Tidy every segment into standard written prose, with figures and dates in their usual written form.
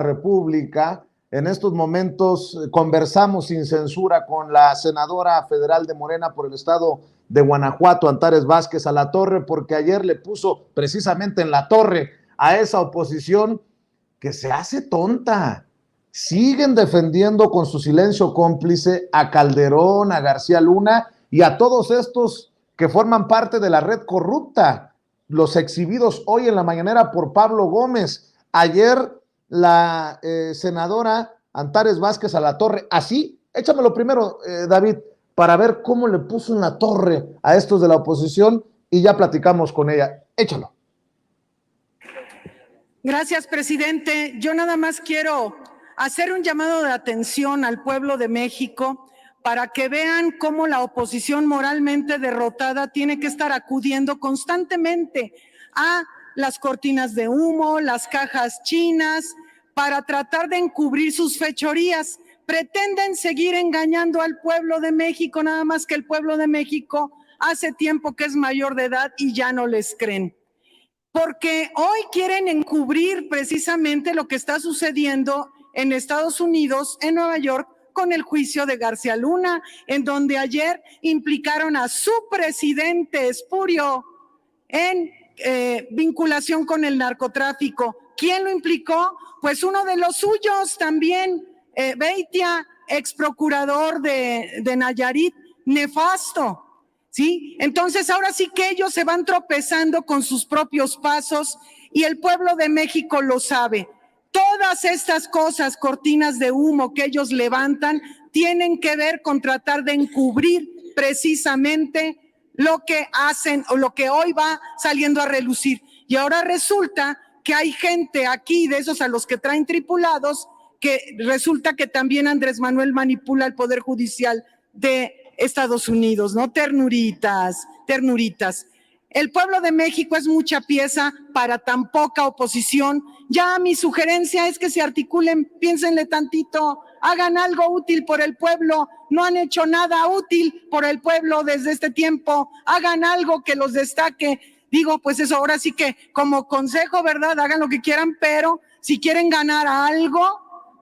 República. En estos momentos conversamos sin censura con la senadora federal de Morena por el estado de Guanajuato, Antares Vázquez Alatorre, porque ayer le puso precisamente en la torre a esa oposición que se hace tonta. Siguen defendiendo con su silencio cómplice a Calderón, a García Luna y a todos estos que forman parte de la red corrupta, los exhibidos hoy en la mañanera por Pablo Gómez. Ayer la senadora Antares Vázquez Alatorre, así, échamelo primero, David, para ver cómo le puso en la torre a estos de la oposición y ya platicamos con ella. Échalo. Gracias, presidente. Yo nada más quiero hacer un llamado de atención al pueblo de México para que vean cómo la oposición moralmente derrotada tiene que estar acudiendo constantemente a las cortinas de humo, las cajas chinas, para tratar de encubrir sus fechorías. Pretenden seguir engañando al pueblo de México, nada más que el pueblo de México hace tiempo que es mayor de edad y ya no les creen. Porque hoy quieren encubrir precisamente lo que está sucediendo en Estados Unidos, en Nueva York, con el juicio de García Luna, en donde ayer implicaron a su presidente espurio en vinculación con el narcotráfico. ¿Quién lo implicó? Pues uno de los suyos también, Beitia, ex procurador de Nayarit, nefasto. ¿Sí? Entonces ahora sí que ellos se van tropezando con sus propios pasos y el pueblo de México lo sabe. Todas estas cosas, cortinas de humo que ellos levantan, tienen que ver con tratar de encubrir precisamente lo que hacen o lo que hoy va saliendo a relucir. Y ahora resulta que hay gente aquí, de esos a los que traen tripulados, que resulta que también Andrés Manuel manipula el Poder Judicial de Estados Unidos, ¿no? Ternuritas, ternuritas. El pueblo de México es mucha pieza para tan poca oposición. Ya mi sugerencia es que se articulen, piénsenle tantito, hagan algo útil por el pueblo. No han hecho nada útil por el pueblo desde este tiempo. Hagan algo que los destaque. Digo, pues eso, ahora sí que como consejo, ¿verdad? Hagan lo que quieran, pero si quieren ganar algo,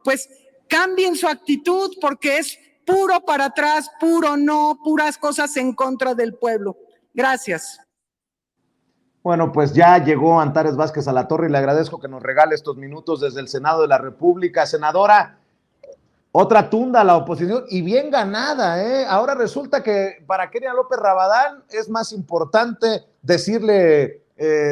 pues cambien su actitud porque es puro para atrás, puro no, puras cosas en contra del pueblo. Gracias. Bueno, pues ya llegó Antares Vázquez Alatorre y le agradezco que nos regale estos minutos desde el Senado de la República. Senadora, otra tunda a la oposición y bien ganada, ¿eh? Ahora resulta que para Kenia López Rabadán es más importante decirle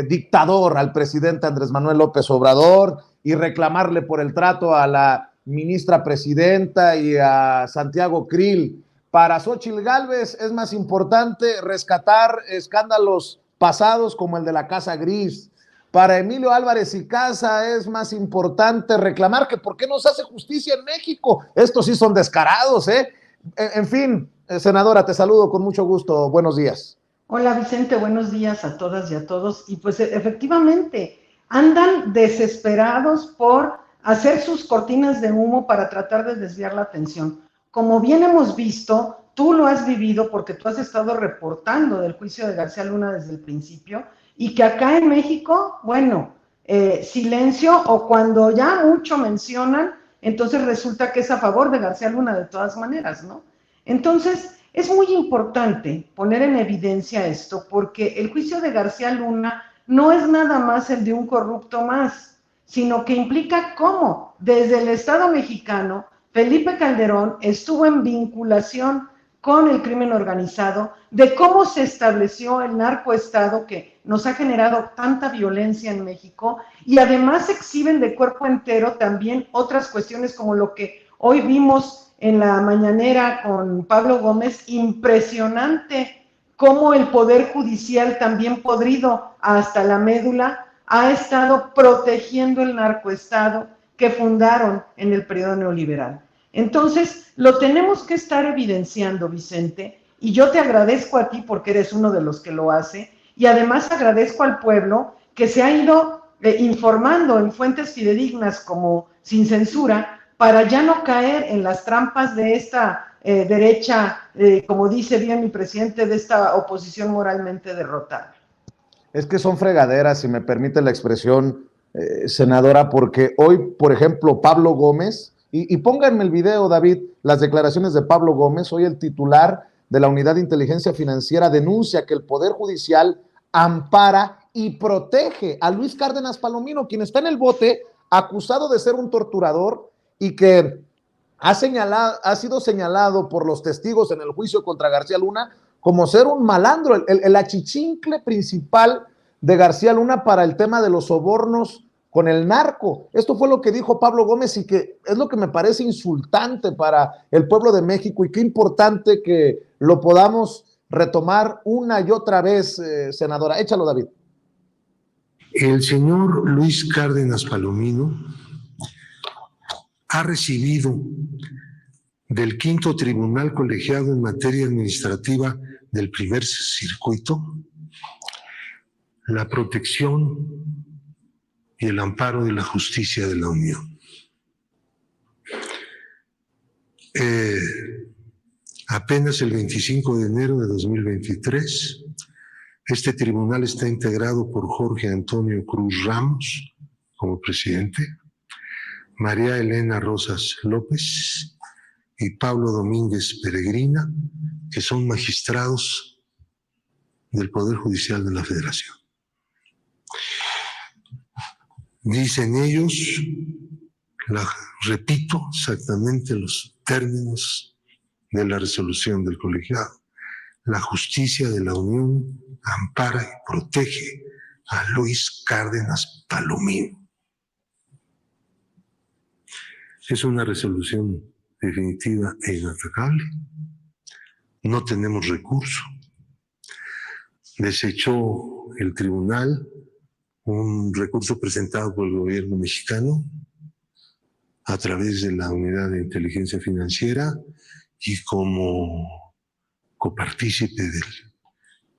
dictador al presidente Andrés Manuel López Obrador y reclamarle por el trato a la ministra presidenta y a Santiago Krill. Para Xóchitl Gálvez es más importante rescatar escándalos pasados como el de la Casa Gris. Para Emilio Álvarez y Casa es más importante reclamar que por qué no se hace justicia en México. Estos sí son descarados, ¿eh? En fin, senadora, te saludo con mucho gusto. Buenos días. Hola Vicente, buenos días a todas y a todos. Y pues efectivamente, andan desesperados por hacer sus cortinas de humo para tratar de desviar la atención. Como bien hemos visto, tú lo has vivido porque tú has estado reportando del juicio de García Luna desde el principio y que acá en México, bueno, silencio o cuando ya mucho mencionan, entonces resulta que es a favor de García Luna de todas maneras, ¿no? Entonces, es muy importante poner en evidencia esto porque el juicio de García Luna no es nada más el de un corrupto más, sino que implica cómo desde el Estado mexicano Felipe Calderón estuvo en vinculación con el crimen organizado, de cómo se estableció el narcoestado que nos ha generado tanta violencia en México y además exhiben de cuerpo entero también otras cuestiones como lo que hoy vimos en la mañanera con Pablo Gómez, impresionante cómo el Poder Judicial también podrido hasta la médula ha estado protegiendo el narcoestado que fundaron en el periodo neoliberal. Entonces, lo tenemos que estar evidenciando, Vicente, y yo te agradezco a ti porque eres uno de los que lo hace, y además agradezco al pueblo que se ha ido informando en fuentes fidedignas como Sin Censura, para ya no caer en las trampas de esta derecha, como dice bien mi presidente, de esta oposición moralmente derrotada. Es que son fregaderas, si me permite la expresión, senadora, porque hoy, por ejemplo, Pablo Gómez, y pónganme el video, David, las declaraciones de Pablo Gómez, hoy el titular de la Unidad de Inteligencia Financiera denuncia que el Poder Judicial ampara y protege a Luis Cárdenas Palomino, quien está en el bote acusado de ser un torturador y que ha sido señalado por los testigos en el juicio contra García Luna como ser un malandro, el achichincle principal de García Luna para el tema de los sobornos con el narco. Esto fue lo que dijo Pablo Gómez y que es lo que me parece insultante para el pueblo de México, y qué importante que lo podamos retomar una y otra vez, senadora. Échalo, David. El señor Luis Cárdenas Palomino ha recibido del Quinto Tribunal Colegiado en Materia Administrativa del Primer Circuito la protección y el amparo de la justicia de la Unión. Apenas el 25 de enero de 2023, este tribunal está integrado por Jorge Antonio Cruz Ramos como presidente, María Elena Rosas López y Pablo Domínguez Peregrina, que son magistrados del Poder Judicial de la Federación. Dicen ellos, repito exactamente los términos de la resolución del colegiado: la justicia de la Unión ampara y protege a Luis Cárdenas Palomino. Es una resolución definitiva e inatacable. No tenemos recurso. Desechó el tribunal un recurso presentado por el gobierno mexicano a través de la Unidad de Inteligencia Financiera y como copartícipe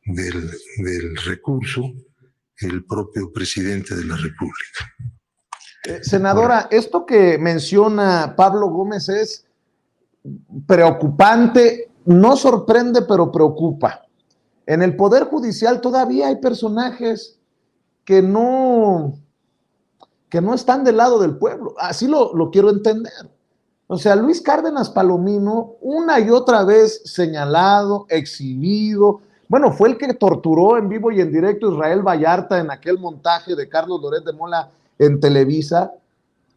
del recurso, el propio presidente de la República. Senadora, esto que menciona Pablo Gómez es preocupante, no sorprende, pero preocupa. En el Poder Judicial todavía hay personajes que no están del lado del pueblo. Así lo quiero entender. O sea, Luis Cárdenas Palomino, una y otra vez señalado, exhibido. Bueno, fue el que torturó en vivo y en directo a Israel Vallarta en aquel montaje de Carlos Loret de Mola en Televisa,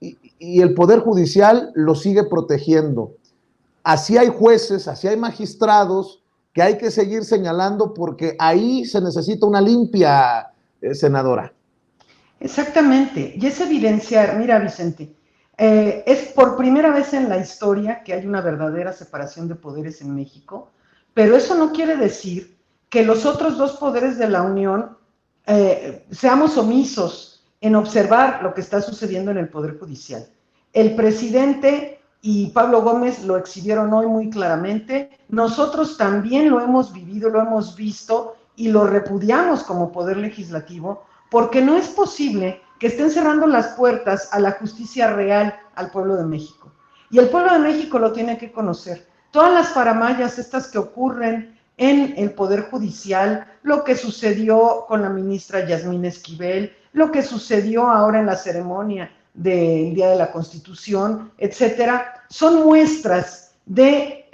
y el Poder Judicial lo sigue protegiendo. Así hay jueces, así hay magistrados que hay que seguir señalando, porque ahí se necesita una limpia, senadora. Exactamente, y es evidenciar, mira, Vicente, es por primera vez en la historia que hay una verdadera separación de poderes en México, pero eso no quiere decir que los otros dos poderes de la Unión seamos omisos en observar lo que está sucediendo en el Poder Judicial. El presidente y Pablo Gómez lo exhibieron hoy muy claramente. Nosotros también lo hemos vivido, lo hemos visto y lo repudiamos como Poder Legislativo, porque no es posible que estén cerrando las puertas a la justicia real al pueblo de México. Y el pueblo de México lo tiene que conocer. Todas las faramayas estas que ocurren en el Poder Judicial, lo que sucedió con la ministra Yasmín Esquivel, lo que sucedió ahora en la ceremonia del Día de la Constitución, etcétera, son muestras de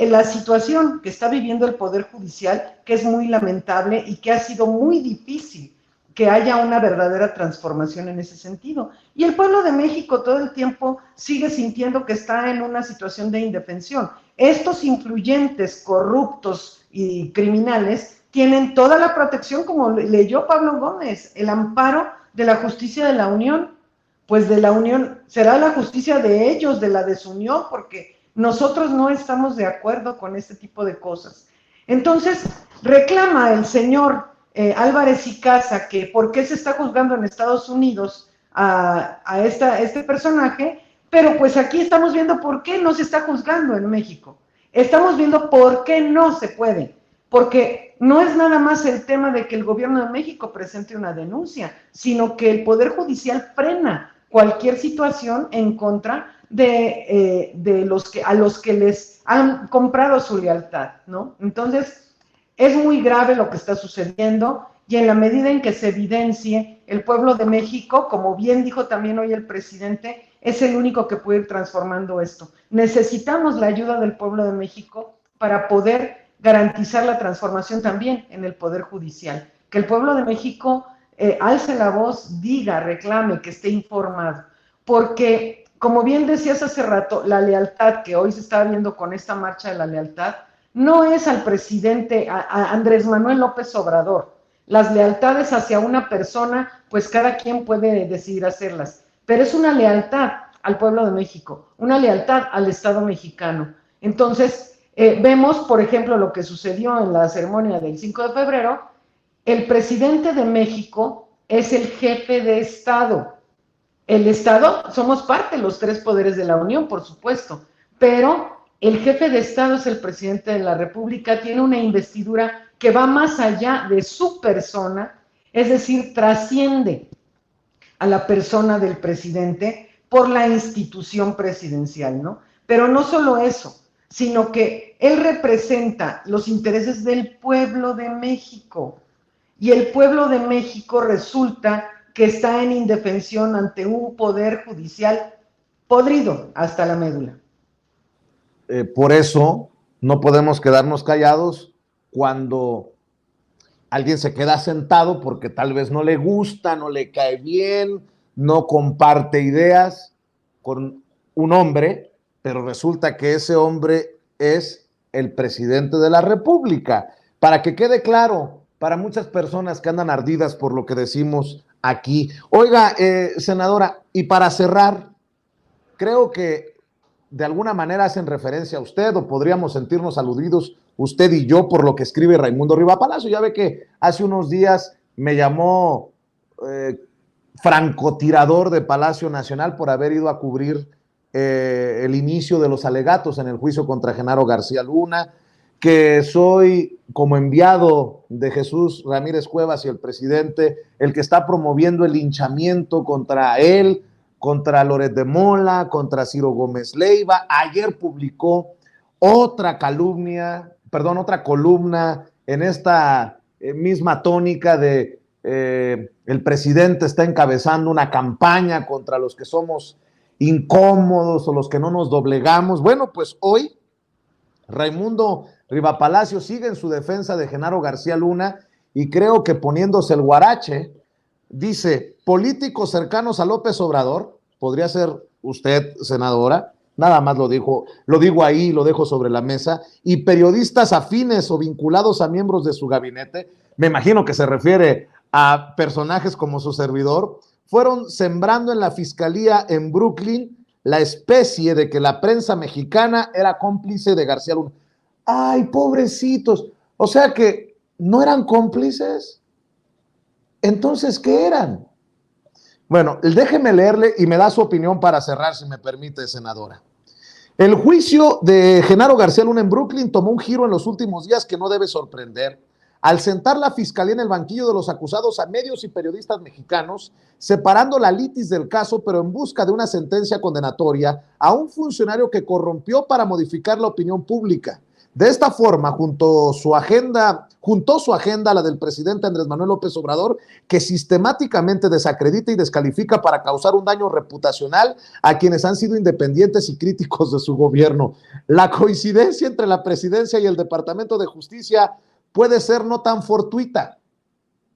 la situación que está viviendo el Poder Judicial, que es muy lamentable y que ha sido muy difícil que haya una verdadera transformación en ese sentido. Y el pueblo de México todo el tiempo sigue sintiendo que está en una situación de indefensión. Estos influyentes, corruptos y criminales tienen toda la protección, como leyó Pablo Gómez, el amparo de la justicia de la Unión. Pues de la Unión será la justicia de ellos, de la desunión, porque nosotros no estamos de acuerdo con este tipo de cosas. Entonces, reclama el señor Álvarez y Casa que por qué se está juzgando en Estados Unidos a este personaje, pero pues aquí estamos viendo por qué no se está juzgando en México. Estamos viendo por qué no se puede, porque no es nada más el tema de que el gobierno de México presente una denuncia, sino que el Poder Judicial frena cualquier situación en contra de a los que les han comprado su lealtad, ¿no? Entonces, es muy grave lo que está sucediendo, y en la medida en que se evidencie el pueblo de México, como bien dijo también hoy el presidente, es el único que puede ir transformando esto. Necesitamos la ayuda del pueblo de México para poder garantizar la transformación también en el Poder Judicial. Que el pueblo de México alce la voz, diga, reclame, que esté informado. Porque, como bien decías hace rato, la lealtad que hoy se está viendo con esta marcha de la lealtad no es al presidente, a Andrés Manuel López Obrador. Las lealtades hacia una persona, pues cada quien puede decidir hacerlas, pero es una lealtad al pueblo de México, una lealtad al Estado mexicano. Entonces, vemos, por ejemplo, lo que sucedió en la ceremonia del 5 de febrero, el presidente de México es el jefe de Estado. El Estado, somos parte de los tres poderes de la Unión, por supuesto, pero el jefe de Estado es el presidente de la República, tiene una investidura que va más allá de su persona, es decir, trasciende a la persona del presidente por la institución presidencial, ¿no? Pero no solo eso, sino que él representa los intereses del pueblo de México, y el pueblo de México resulta que está en indefensión ante un poder judicial podrido hasta la médula. Por eso no podemos quedarnos callados cuando alguien se queda sentado porque tal vez no le gusta, no le cae bien, no comparte ideas con un hombre, pero resulta que ese hombre es el presidente de la República. Para que quede claro, para muchas personas que andan ardidas por lo que decimos aquí. Oiga, senadora, y para cerrar, creo que de alguna manera hacen referencia a usted o podríamos sentirnos aludidos usted y yo por lo que escribe Raimundo Riva Palacio. Ya ve que hace unos días me llamó francotirador de Palacio Nacional por haber ido a cubrir el inicio de los alegatos en el juicio contra Genaro García Luna, que soy como enviado de Jesús Ramírez Cuevas y el presidente, el que está promoviendo el linchamiento contra él, contra Loret de Mola, contra Ciro Gómez Leiva. Ayer publicó otra columna en esta misma tónica de el presidente está encabezando una campaña contra los que somos incómodos o los que no nos doblegamos. Bueno, pues hoy Raimundo Riva Palacio sigue en su defensa de Genaro García Luna y creo que poniéndose el guarache, dice, políticos cercanos a López Obrador, podría ser usted, senadora, nada más lo digo ahí, lo dejo sobre la mesa, y periodistas afines o vinculados a miembros de su gabinete, me imagino que se refiere a personajes como su servidor, fueron sembrando en la fiscalía en Brooklyn la especie de que la prensa mexicana era cómplice de García Luna. ¡Ay, pobrecitos! O sea que no eran cómplices. Entonces, ¿qué eran? Bueno, déjeme leerle y me da su opinión para cerrar, si me permite, senadora. El juicio de Genaro García Luna en Brooklyn tomó un giro en los últimos días que no debe sorprender. Al sentar la fiscalía en el banquillo de los acusados a medios y periodistas mexicanos, separando la litis del caso, pero en busca de una sentencia condenatoria a un funcionario que corrompió para modificar la opinión pública. De esta forma, juntó su agenda a la del presidente Andrés Manuel López Obrador, que sistemáticamente desacredita y descalifica para causar un daño reputacional a quienes han sido independientes y críticos de su gobierno. La coincidencia entre la presidencia y el Departamento de Justicia puede ser no tan fortuita.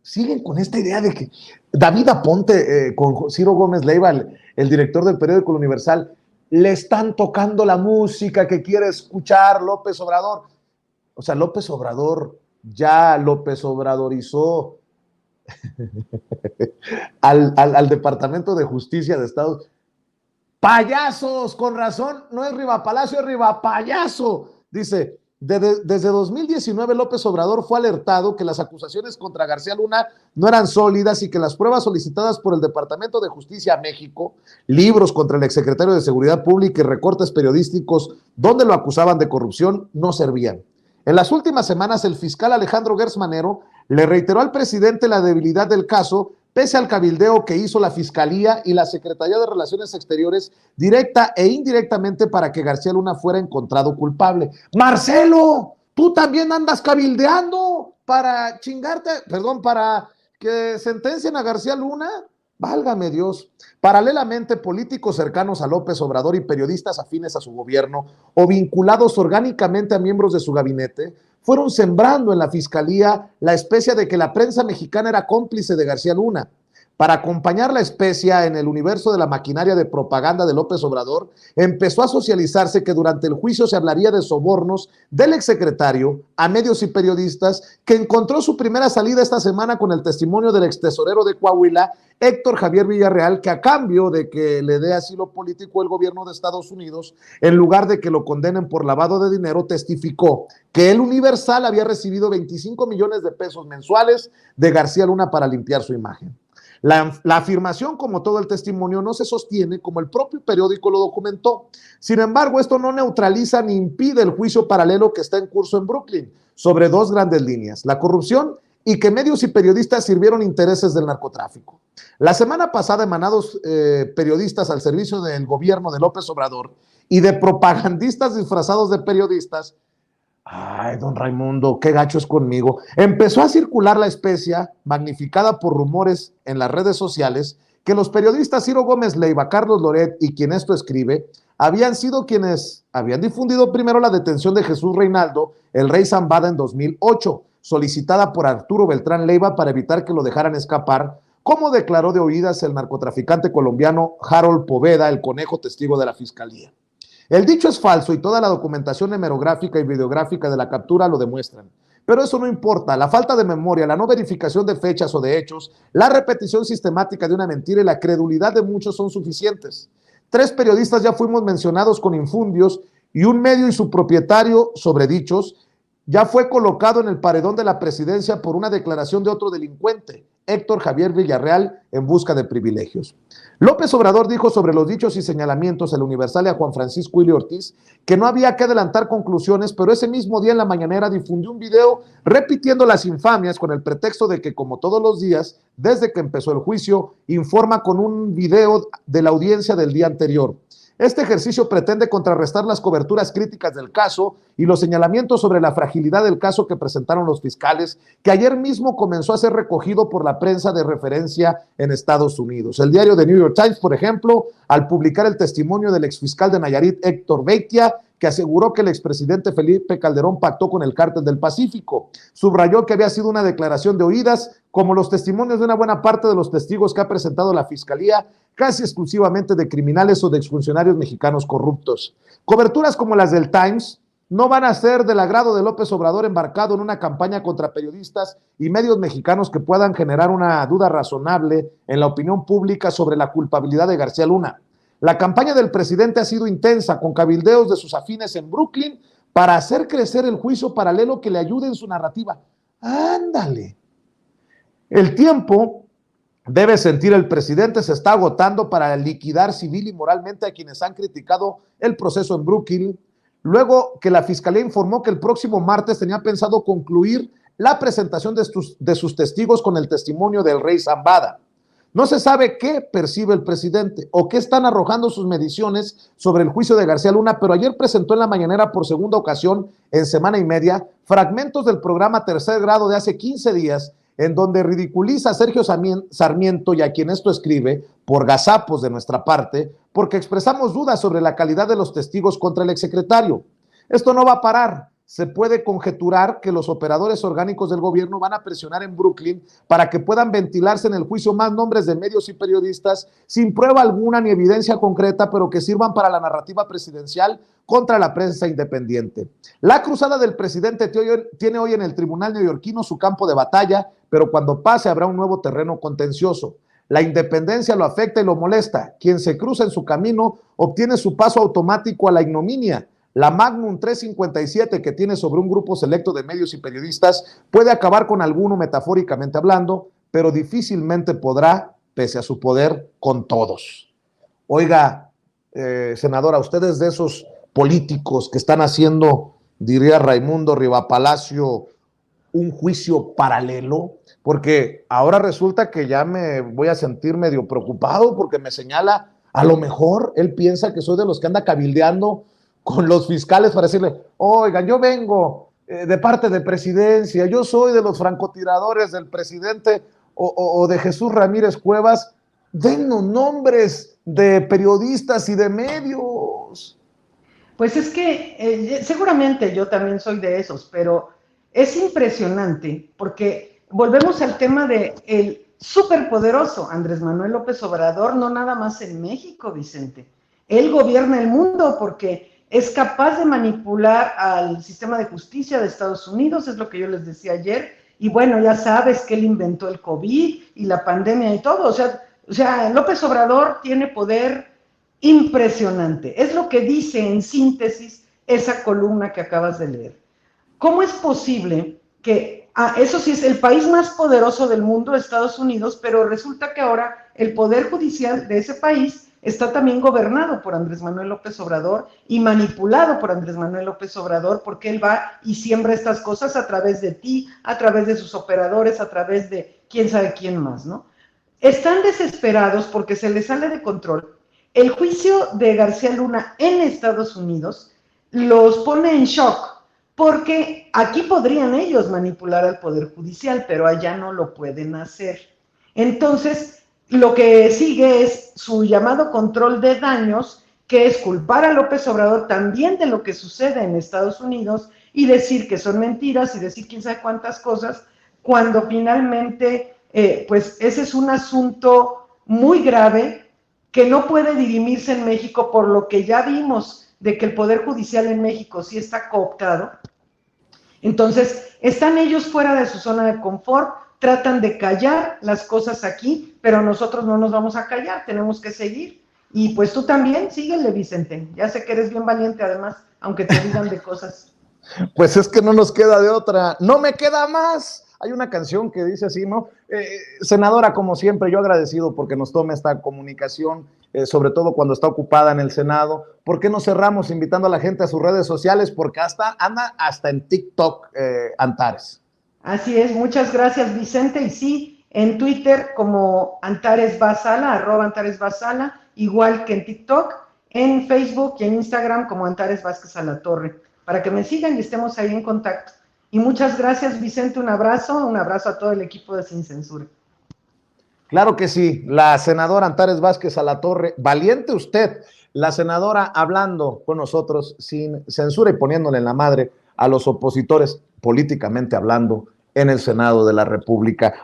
Siguen con esta idea de que David Aponte, con Ciro Gómez Leiva, el director del periódico El Universal, le están tocando la música que quiere escuchar López Obrador. O sea, López Obrador ya López Obradorizó al Departamento de Justicia de Estados Unidos. Payasos, con razón, no es Riva Palacio, es Riva Payaso. Dice, desde 2019 López Obrador fue alertado que las acusaciones contra García Luna no eran sólidas y que las pruebas solicitadas por el Departamento de Justicia a México, libros contra el exsecretario de Seguridad Pública y recortes periodísticos donde lo acusaban de corrupción, no servían. En las últimas semanas, el fiscal Alejandro Gertz Manero le reiteró al presidente la debilidad del caso, pese al cabildeo que hizo la Fiscalía y la Secretaría de Relaciones Exteriores directa e indirectamente para que García Luna fuera encontrado culpable. Marcelo, tú también andas cabildeando para chingarte, para que sentencien a García Luna, válgame Dios. Paralelamente, políticos cercanos a López Obrador y periodistas afines a su gobierno o vinculados orgánicamente a miembros de su gabinete fueron sembrando en la fiscalía la especia de que la prensa mexicana era cómplice de García Luna. Para acompañar la especia en el universo de la maquinaria de propaganda de López Obrador, empezó a socializarse que durante el juicio se hablaría de sobornos del exsecretario a medios y periodistas, que encontró su primera salida esta semana con el testimonio del extesorero de Coahuila, Héctor Javier Villarreal, que a cambio de que le dé asilo político el gobierno de Estados Unidos, en lugar de que lo condenen por lavado de dinero, testificó que el Universal había recibido 25 millones de pesos mensuales de García Luna para limpiar su imagen. La afirmación, como todo el testimonio, no se sostiene como el propio periódico lo documentó. Sin embargo, esto no neutraliza ni impide el juicio paralelo que está en curso en Brooklyn sobre dos grandes líneas: la corrupción y que medios y periodistas sirvieron intereses del narcotráfico. La semana pasada, emanados periodistas al servicio del gobierno de López Obrador y de propagandistas disfrazados de periodistas, ay, don Raimundo, qué gacho es conmigo. Empezó a circular la especia, magnificada por rumores en las redes sociales, que los periodistas Ciro Gómez Leiva, Carlos Loret y quien esto escribe, habían sido quienes habían difundido primero la detención de Jesús Reinaldo, el rey Zambada, en 2008, solicitada por Arturo Beltrán Leiva para evitar que lo dejaran escapar, como declaró de oídas el narcotraficante colombiano Harold Poveda, el conejo testigo de la fiscalía. El dicho es falso y toda la documentación hemerográfica y videográfica de la captura lo demuestran. Pero eso no importa. La falta de memoria, la no verificación de fechas o de hechos, la repetición sistemática de una mentira y la credulidad de muchos son suficientes. 3 periodistas ya fuimos mencionados con infundios y un medio y su propietario sobre dichos ya fue colocado en el paredón de la presidencia por una declaración de otro delincuente, Héctor Javier Villarreal, en busca de privilegios. López Obrador dijo sobre los dichos y señalamientos en el Universal a Juan Francisco Ili Ortiz que no había que adelantar conclusiones, pero ese mismo día en la mañanera difundió un video repitiendo las infamias con el pretexto de que, como todos los días, desde que empezó el juicio, informa con un video de la audiencia del día anterior. Este ejercicio pretende contrarrestar las coberturas críticas del caso y los señalamientos sobre la fragilidad del caso que presentaron los fiscales, que ayer mismo comenzó a ser recogido por la prensa de referencia en Estados Unidos. El diario The New York Times, por ejemplo, al publicar el testimonio del exfiscal de Nayarit, Héctor Beitia, que aseguró que el expresidente Felipe Calderón pactó con el Cártel del Pacífico, subrayó que había sido una declaración de oídas, como los testimonios de una buena parte de los testigos que ha presentado la Fiscalía, casi exclusivamente de criminales o de exfuncionarios mexicanos corruptos. Coberturas como las del Times no van a ser del agrado de López Obrador, embarcado en una campaña contra periodistas y medios mexicanos que puedan generar una duda razonable en la opinión pública sobre la culpabilidad de García Luna. La campaña del presidente ha sido intensa, con cabildeos de sus afines en Brooklyn para hacer crecer el juicio paralelo que le ayude en su narrativa. ¡Ándale! El tiempo, debe sentir el presidente, se está agotando para liquidar civil y moralmente a quienes han criticado el proceso en Brooklyn, luego que la Fiscalía informó que el próximo martes tenía pensado concluir la presentación de sus testigos con el testimonio del rey Zambada. No se sabe qué percibe el presidente o qué están arrojando sus mediciones sobre el juicio de García Luna, pero ayer presentó en la mañanera por segunda ocasión en semana y media fragmentos del programa Tercer Grado de hace 15 días, en donde ridiculiza a Sergio Sarmiento y a quien esto escribe, por gazapos de nuestra parte, porque expresamos dudas sobre la calidad de los testigos contra el exsecretario. Esto no va a parar. Se puede conjeturar que los operadores orgánicos del gobierno van a presionar en Brooklyn para que puedan ventilarse en el juicio más nombres de medios y periodistas sin prueba alguna ni evidencia concreta, pero que sirvan para la narrativa presidencial contra la prensa independiente. La cruzada del presidente tiene hoy en el tribunal neoyorquino su campo de batalla, pero cuando pase habrá un nuevo terreno contencioso. La independencia lo afecta y lo molesta. Quien se cruza en su camino obtiene su paso automático a la ignominia. La Magnum 357 que tiene sobre un grupo selecto de medios y periodistas puede acabar con alguno metafóricamente hablando, pero difícilmente podrá, pese a su poder, con todos. Oiga, senadora, ustedes de esos políticos que están haciendo, diría Raimundo Rivapalacio, un juicio paralelo, porque ahora resulta que ya me voy a sentir medio preocupado porque me señala, a lo mejor él piensa que soy de los que anda cabildeando con los fiscales para decirle, oigan, yo vengo de parte de presidencia, yo soy de los francotiradores del presidente, o de Jesús Ramírez Cuevas, dennos nombres de periodistas y de medios. Pues es que seguramente yo también soy de esos, pero es impresionante porque volvemos al tema de el superpoderoso Andrés Manuel López Obrador, no nada más en México, Vicente. Él gobierna el mundo porque es capaz de manipular al sistema de justicia de Estados Unidos, es lo que yo les decía ayer, y bueno, ya sabes que él inventó el COVID y la pandemia y todo, o sea, López Obrador tiene poder impresionante, es lo que dice en síntesis esa columna que acabas de leer. ¿Cómo es posible que, eso sí es el país más poderoso del mundo, Estados Unidos, pero resulta que ahora el poder judicial de ese país está también gobernado por Andrés Manuel López Obrador y manipulado por Andrés Manuel López Obrador, porque él va y siembra estas cosas a través de ti, a través de sus operadores, a través de quién sabe quién más, ¿no? Están desesperados porque se les sale de control. El juicio de García Luna en Estados Unidos los pone en shock, porque aquí podrían ellos manipular al Poder Judicial, pero allá no lo pueden hacer. Entonces, lo que sigue es su llamado control de daños, que es culpar a López Obrador también de lo que sucede en Estados Unidos y decir que son mentiras y decir quién sabe cuántas cosas, cuando finalmente, pues ese es un asunto muy grave que no puede dirimirse en México por lo que ya vimos de que el Poder Judicial en México sí está cooptado. Entonces, están ellos fuera de su zona de confort, tratan de callar las cosas aquí, pero nosotros no nos vamos a callar, tenemos que seguir. Y pues tú también, síguele, Vicente. Ya sé que eres bien valiente además, aunque te digan de cosas. Pues es que no nos queda de otra. ¡No me queda más! Hay una canción que dice así, ¿no? Senadora, como siempre, yo agradecido porque nos tome esta comunicación, sobre todo cuando está ocupada en el Senado. ¿Por qué no cerramos invitando a la gente a sus redes sociales? Porque anda hasta en TikTok, Antares. Así es, muchas gracias, Vicente. Y sí, en Twitter como Antares Basala, @AntaresBasala, igual que en TikTok, en Facebook y en Instagram como Antares Vázquez Alatorre, para que me sigan y estemos ahí en contacto. Y muchas gracias, Vicente, un abrazo a todo el equipo de Sin Censura. Claro que sí, la senadora Antares Vázquez Alatorre, valiente usted, la senadora hablando con nosotros sin censura y poniéndole en la madre a los opositores políticamente hablando en el Senado de la República.